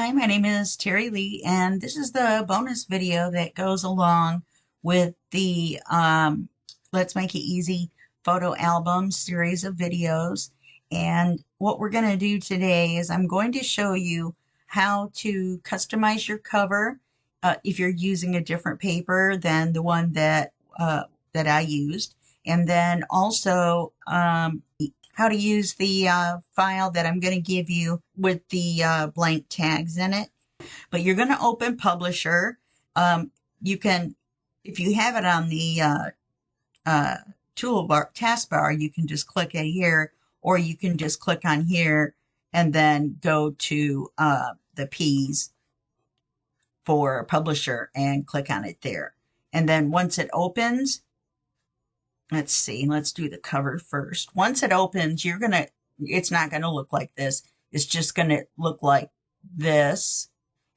Hi, my name is Terry Lee, and this is the bonus video that goes along with the Let's Make It Easy photo album series of videos. And what we're going to do today is I'm going to show you how to customize your cover if you're using a different paper than the one that I used, and then also how to use the file that I'm going to give you with the blank tags in it. But you're going to open Publisher. You can, if you have it on the toolbar, taskbar, you can just click it here, or you can just click on here and then go to the P's for Publisher and click on it there. And then once it opens, let's see, let's do the cover first. Once it opens, it's not going to look like this. It's just going to look like this.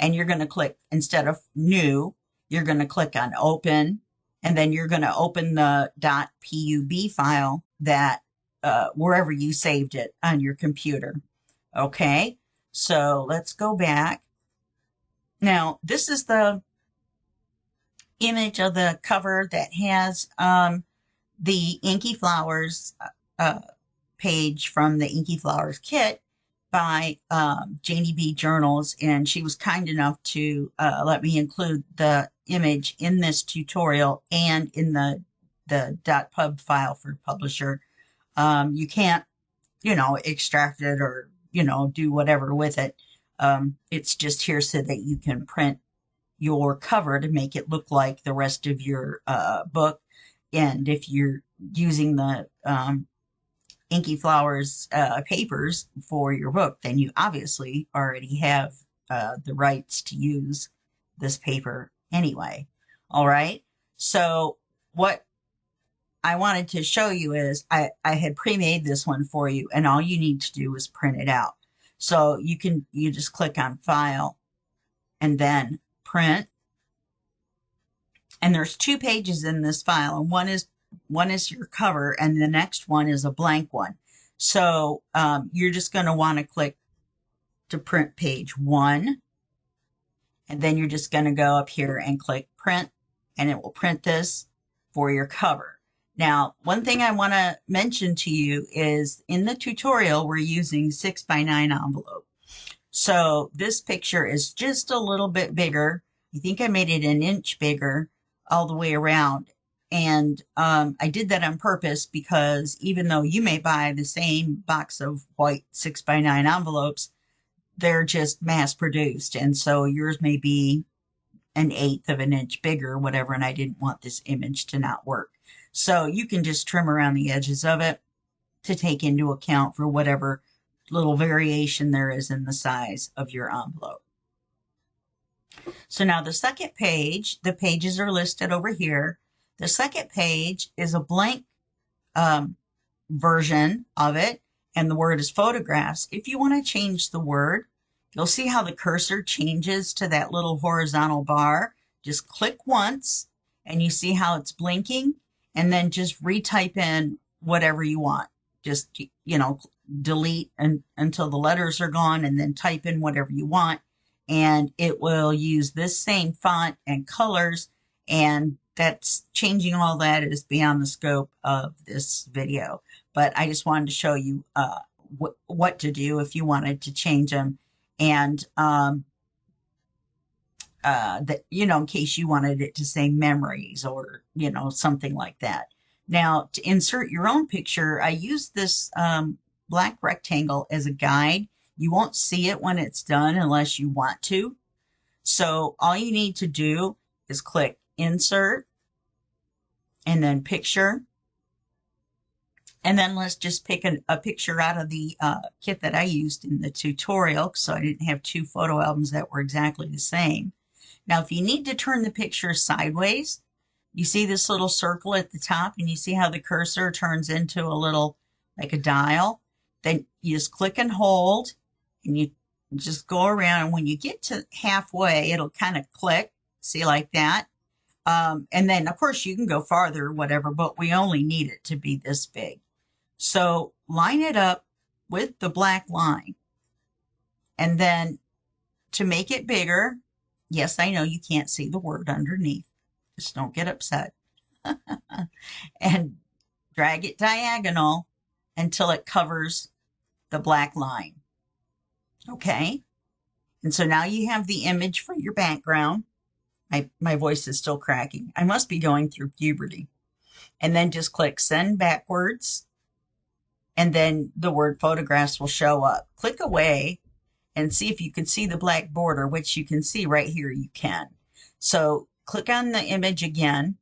And you're going to click, instead of new, you're going to click on open. And then you're going to open the .pub file that wherever you saved it on your computer. Okay, so let's go back. Now, this is the image of the cover that has the Inky Flowers page from the Inky Flowers kit by JaneyBJournals, and she was kind enough to let me include the image in this tutorial and in the .pub file for Publisher. You can't, extract it or, do whatever with it. It's just here so that you can print your cover to make it look like the rest of your book. And if you're using the Inky Flowers papers for your book, then you obviously already have the rights to use this paper anyway. All right. So what I wanted to show you is I had pre-made this one for you, and all you need to do is print it out. So you just click on File and then Print. And there's 2 pages in this file, and one is your cover, and the next one is a blank one. So you're just going to want to click to print page 1, and then you're just going to go up here and click print, and it will print this for your cover. Now, one thing I want to mention to you is in the tutorial, we're using 6x9 envelope. So this picture is just a little bit bigger. I think I made it an inch bigger all the way around. And I did that on purpose because even though you may buy the same box of white 6x9 envelopes, they're just mass produced. And so yours may be an 1/8 of an inch bigger, whatever. And I didn't want this image to not work. So you can just trim around the edges of it to take into account for whatever little variation there is in the size of your envelope. So now the second page, the pages are listed over here. The second page is a blank version of it, and the word is photographs. If you want to change the word, you'll see how the cursor changes to that little horizontal bar. Just click once, and you see how it's blinking, and then just retype in whatever you want. Just, delete until the letters are gone, and then type in whatever you want. And it will use this same font and colors, and that's changing all that is beyond the scope of this video. But I just wanted to show you what to do if you wanted to change them, and that in case you wanted it to say memories or something like that. Now, to insert your own picture, I use this black rectangle as a guide. You won't see it when it's done unless you want to. So all you need to do is click Insert and then Picture. And then let's just pick a picture out of the kit that I used in the tutorial, so I didn't have 2 photo albums that were exactly the same. Now, if you need to turn the picture sideways, you see this little circle at the top, and you see how the cursor turns into a little, like a dial. Then you just click and hold, and you just go around, and when you get to halfway, it'll kind of click, see, like that. And then, of course, you can go farther or whatever, but we only need it to be this big. So line it up with the black line, and then to make it bigger, yes, I know you can't see the word underneath. Just don't get upset. And drag it diagonal until it covers the black line. Okay? And so now you have the image for your background. My voice is still cracking. I must be going through puberty. And then just click send backwards. And then the word photographs will show up. Click away and see if you can see the black border, which you can see right here. You can. So click on the image again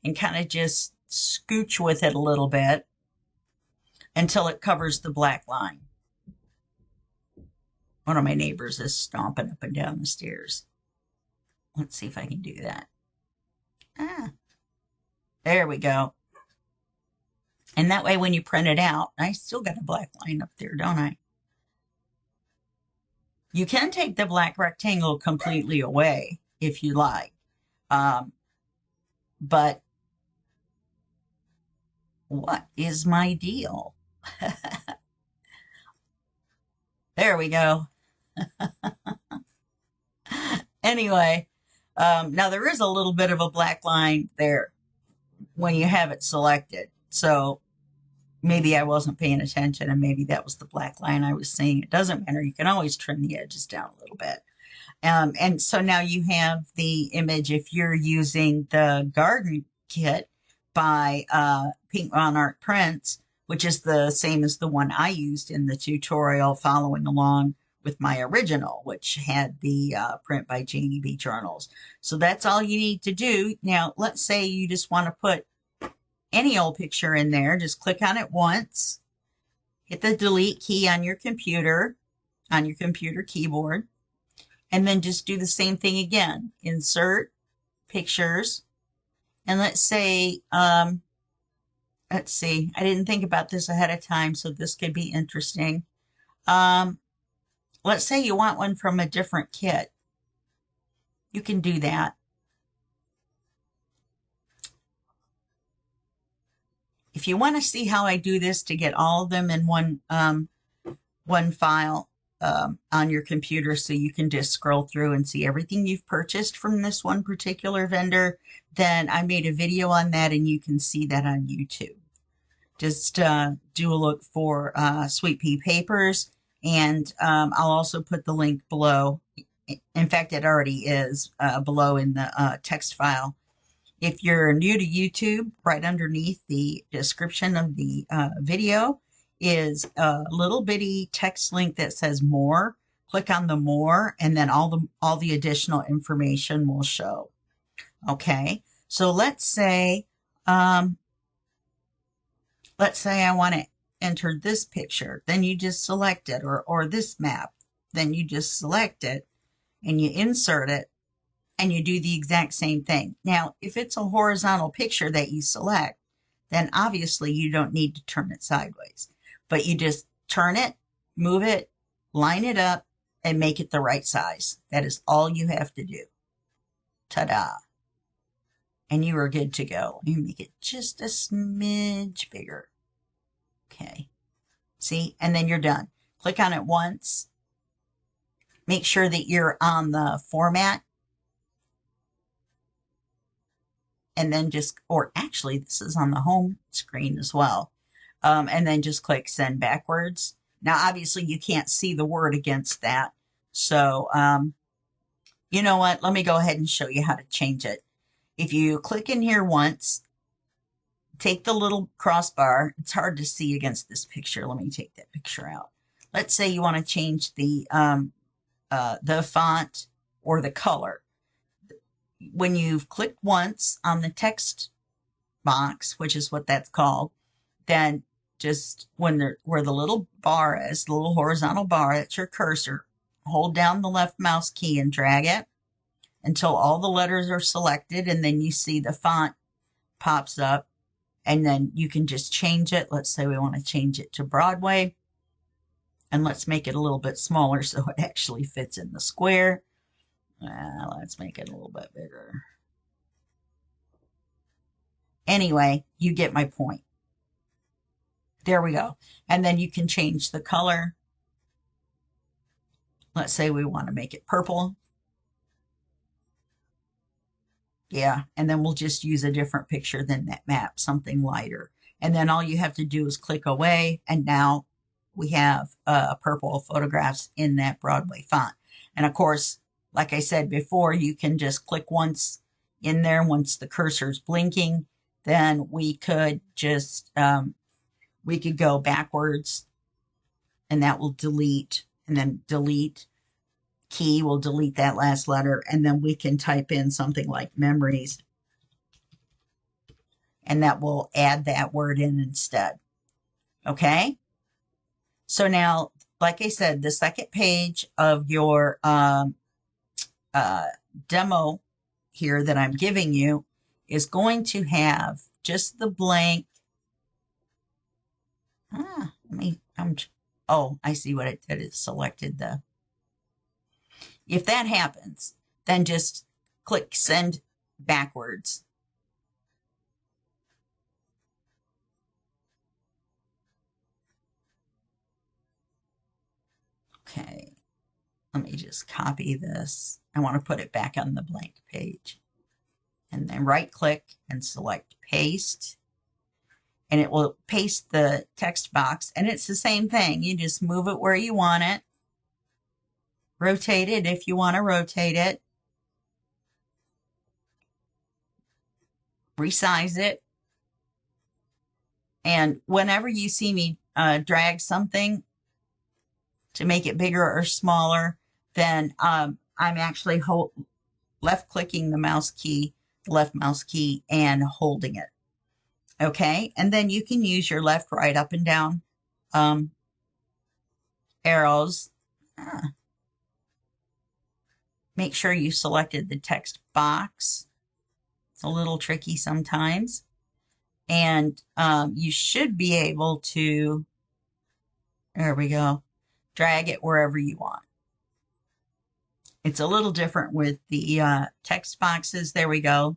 and kind of just scooch with it a little bit until it covers the black line. One of my neighbors is stomping up and down the stairs. Let's see if I can do that. There we go. And that way when you print it out, I still got a black line up there, don't I? You can take the black rectangle completely away if you like. But what is my deal? There we go. Anyway, now there is a little bit of a black line there when you have it selected. So maybe I wasn't paying attention and maybe that was the black line I was seeing. It doesn't matter. You can always trim the edges down a little bit. And so now you have the image if you're using the garden kit by Pink Monarch Prints, which is the same as the one I used in the tutorial following along with my original, which had the print by JaneyBJournals. So that's all you need to do. Now, let's say you just want to put any old picture in there. Just click on it once, hit the delete key on your computer keyboard, and then just do the same thing again. Insert pictures. And let's say, let's see, I didn't think about this ahead of time, so this could be interesting. Let's say you want one from a different kit. You can do that. If you want to see how I do this to get all of them in one file on your computer so you can just scroll through and see everything you've purchased from this one particular vendor, then I made a video on that and you can see that on YouTube. Just do a look for Sweet Pea Papers, and I'll also put the link below. In fact, it already is below in the text file. If you're new to YouTube, right underneath the description of the video is a little bitty text link that says more. Click on the more, and then all the additional information will show. Okay, so let's say I want to enter this picture. Then you just select it, or this map. Then you just select it and you insert it and you do the exact same thing. Now, if it's a horizontal picture that you select, then obviously you don't need to turn it sideways. But you just turn it, move it, line it up, and make it the right size. That is all you have to do. Ta-da. And you are good to go. You make it just a smidge bigger. Okay. See? And then you're done. Click on it once. Make sure that you're on the format. And then just, or actually this is on the home screen as well. And then just click send backwards. Now, obviously you can't see the word against that. So, you know what? Let me go ahead and show you how to change it. If you click in here once, take the little crossbar. It's hard to see against this picture. Let me take that picture out. Let's say you want to change the font or the color. When you've clicked once on the text box, which is what that's called, then just where the little bar is, the little horizontal bar, that's your cursor, hold down the left mouse key and drag it until all the letters are selected, and then you see the font pops up, and then you can just change it. Let's say we want to change it to Broadway, and let's make it a little bit smaller so it actually fits in the square. Let's make it a little bit bigger. Anyway, you get my point. There we go. And then you can change the color. Let's say we want to make it purple. Yeah, and then we'll just use a different picture than that map, something lighter. And then all you have to do is click away, and now we have purple photographs in that Broadway font. And of course, like I said before, you can just click once in there. Once the cursor's blinking, then we could just, we could go backwards, and that will delete, and then delete. Key will delete that last letter, and then we can type in something like memories, and that will add that word in instead. Okay? So now, like I said, the second page of your demo here that I'm giving you is going to have just the blank. Oh, I see what it did. It selected the. If that happens, then just click send backwards. Okay, let me just copy this. I want to put it back on the blank page. And then right click and select paste. And it will paste the text box. And it's the same thing. You just move it where you want it. Rotate it if you want to rotate it. Resize it. And whenever you see me drag something to make it bigger or smaller, then I'm actually left clicking the mouse key, the left mouse key, and holding it. Okay, and then you can use your left, right, up and down arrows. Make sure you selected the text box. It's a little tricky sometimes. And you should be able to, there we go, drag it wherever you want. It's a little different with the text boxes. There we go.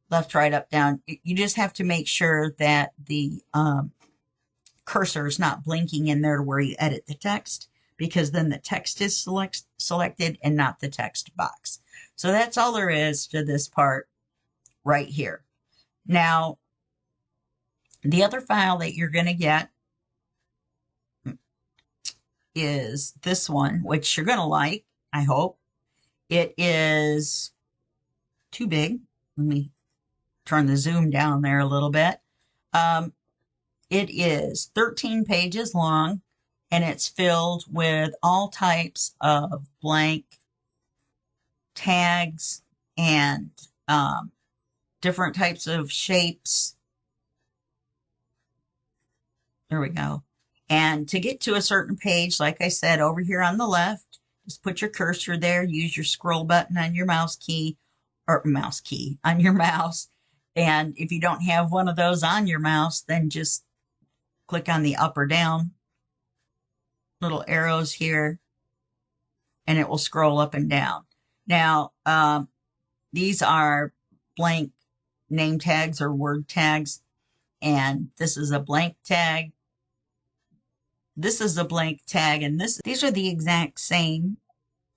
Left, right, up, down. You just have to make sure that the cursor is not blinking in there to where you edit the text, because then the text is selected and not the text box. So that's all there is to this part right here. Now, the other file that you're going to get is this one, which you're going to like, I hope. It is too big. Let me turn the zoom down there a little bit. It is 13 pages long, and it's filled with all types of blank tags and different types of shapes. There we go. And to get to a certain page, like I said, over here on the left, just put your cursor there, use your scroll button on your mouse key, or mouse key on your mouse. And if you don't have one of those on your mouse, then just click on the up or down little arrows here, and it will scroll up and down. Now, these are blank name tags or word tags, and this is a blank tag. This is a blank tag, and these are the exact same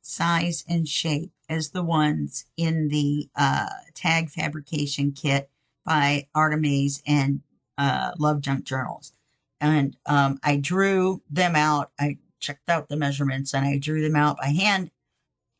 size and shape as the ones in the tag fabrication kit by Artemis and Love Junk Journals. And I drew them out. I checked out the measurements and I drew them out by hand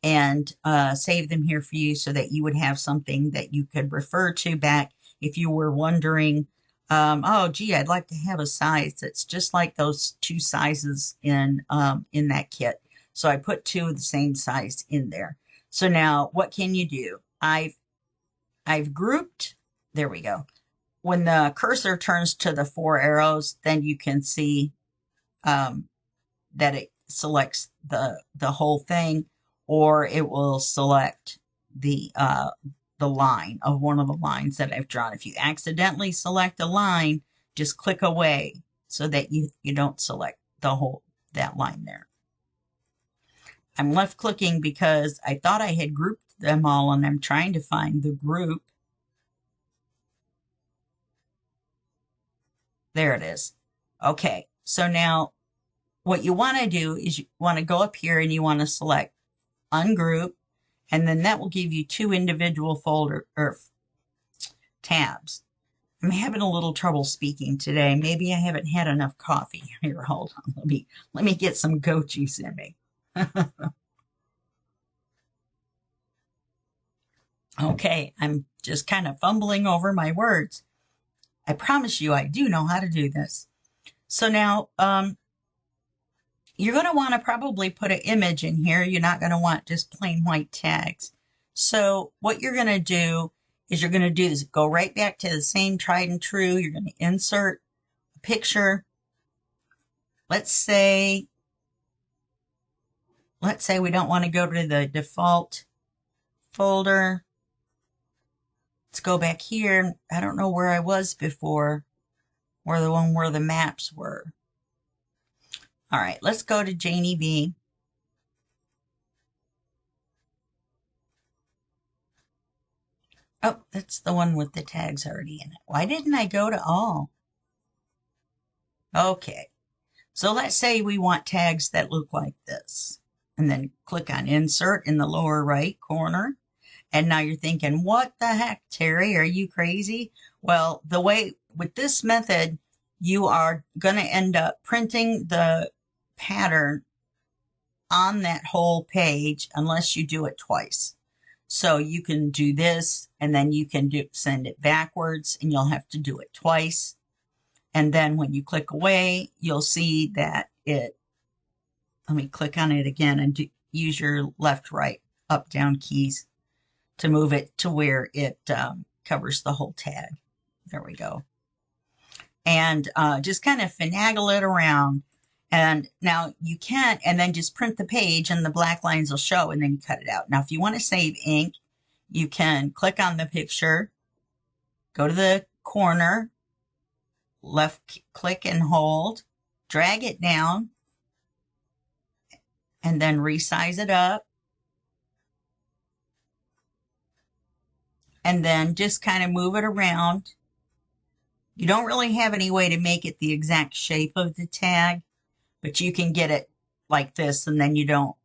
and saved them here for you so that you would have something that you could refer to back if you were wondering, oh, gee, I'd like to have a size that's just like those two sizes in that kit. So I put two of the same size in there. So now what can you do? I've grouped, there we go. When the cursor turns to the four arrows, then you can see that it selects the whole thing, or it will select the line of one of the lines that I've drawn. If you accidentally select a line, just click away so that you don't select that line there. I'm left clicking because I thought I had grouped them all, and I'm trying to find the group. There it is. Okay, so now what you want to do is you want to go up here and you want to select ungroup, and then that will give you two individual folder or tabs. I'm having a little trouble speaking today. Maybe I haven't had enough coffee. Here, hold on. Let me get some goat juice in me. Okay, I'm just kind of fumbling over my words. I promise you I do know how to do this. So now you're going to want to probably put an image in here. You're not going to want just plain white tags. So what you're going to do is you're going to do this. Go right back to the same tried and true. You're going to insert a picture. Let's say we don't want to go to the default folder. Let's go back here. I don't know where I was before, or the one where the maps were. All right, let's go to JaneyB. Oh, that's the one with the tags already in it. Why didn't I go to all? Okay, so let's say we want tags that look like this. And then click on Insert in the lower right corner. And now you're thinking, what the heck, Terry? Are you crazy? Well, the way with this method, you are going to end up printing the pattern on that whole page unless you do it twice. So you can do this and then you can send it backwards and you'll have to do it twice. And then when you click away, you'll see that let me click on it again and use your left, right, up, down keys to move it to where it covers the whole tag. There we go. And just kind of finagle it around. And now you can, and then just print the page and the black lines will show and then you cut it out. Now, if you want to save ink, you can click on the picture, go to the corner, left click and hold, drag it down, and then resize it up. And then just kind of move it around. You don't really have any way to make it the exact shape of the tag, but you can get it like this and then you don't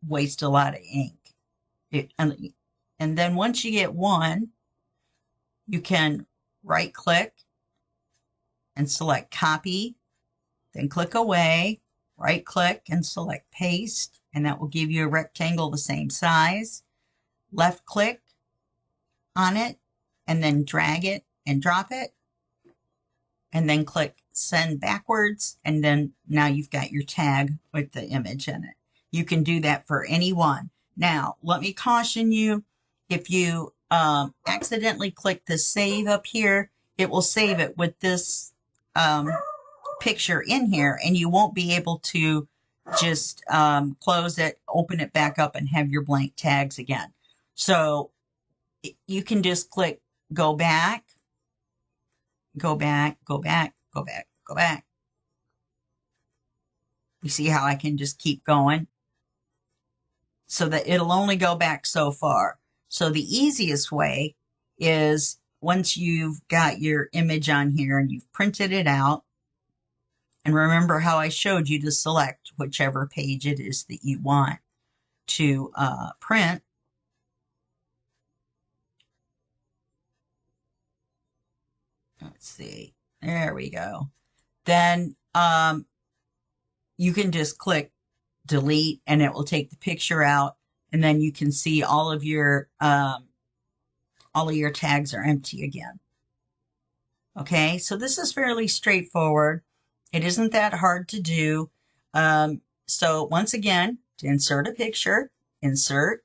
waste a lot of ink. And then once you get one, you can right click and select copy, then click away, right click and select paste, and that will give you a rectangle the same size. Left click on it and then drag it and drop it, and then click send backwards, and then now you've got your tag with the image in it. You can do that for any one. Now, let me caution you, if you accidentally click the save up here, it will save it with this picture in here, and you won't be able to just close it, open it back up, and have your blank tags again. So you can just click go back, go back, go back, go back, go back. You see how I can just keep going? So that it'll only go back so far. So the easiest way is once you've got your image on here and you've printed it out, and remember how I showed you to select whichever page it is that you want to print. Let's see. There we go. Then you can just click delete and it will take the picture out, and then you can see all of your tags are empty again. Okay, so this is fairly straightforward. It isn't that hard to do. So once again, to insert a picture, insert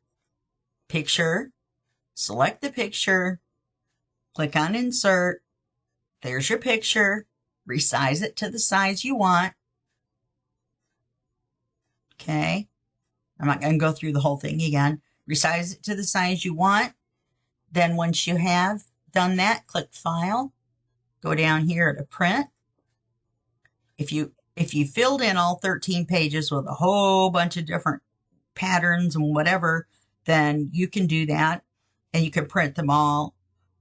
picture, select the picture, click on insert. There's your picture. Resize it to the size you want. Okay. I'm not going to go through the whole thing again. Resize it to the size you want. Then once you have done that, click File. Go down here to Print. If you filled in all 13 pages with a whole bunch of different patterns and whatever, then you can do that and you can print them all.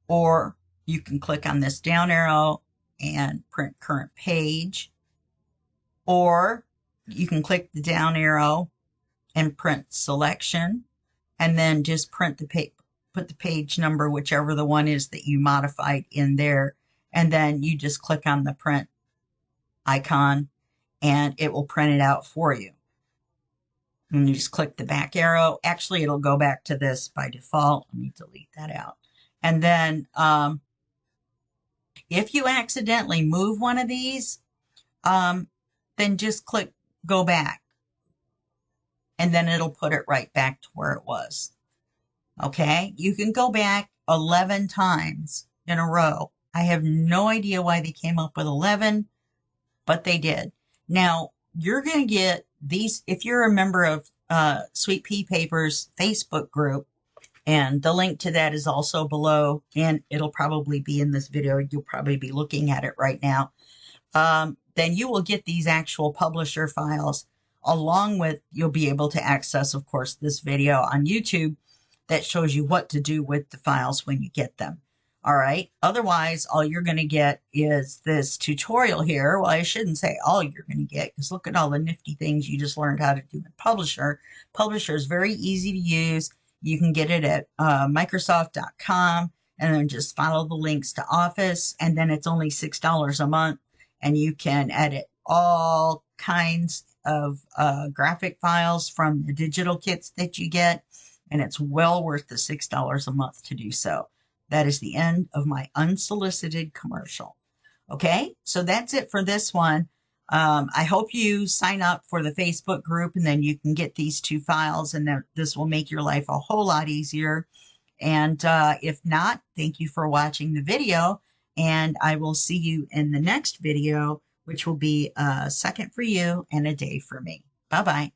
Or you can click on this down arrow and print current page. Or you can click the down arrow and print selection, and then just print the page, put the page number, whichever the one is that you modified in there. And then you just click on the print icon and it will print it out for you. And you just click the back arrow. Actually, it'll go back to this by default. Let me delete that out. And then if you accidentally move one of these, then just click go back. And then it'll put it right back to where it was. Okay, you can go back 11 times in a row. I have no idea why they came up with 11, but they did. Now, you're going to get these, if you're a member of Sweet Pea Paper's Facebook group, and the link to that is also below, and it'll probably be in this video. You'll probably be looking at it right now. Then you will get these actual publisher files, along with, you'll be able to access, of course, this video on YouTube that shows you what to do with the files when you get them. All right. Otherwise, all you're going to get is this tutorial here. Well, I shouldn't say all you're going to get, because look at all the nifty things you just learned how to do in Publisher. Publisher is very easy to use. You can get it at Microsoft.com, and then just follow the links to Office, and then it's only $6 a month, and you can edit all kinds of graphic files from the digital kits that you get, and it's well worth the $6 a month to do so. That is the end of my unsolicited commercial. Okay, so that's it for this one. I hope you sign up for the Facebook group, and then you can get these two files, and then this will make your life a whole lot easier. And if not, thank you for watching the video, and I will see you in the next video, which will be a second for you and a day for me. Bye-bye.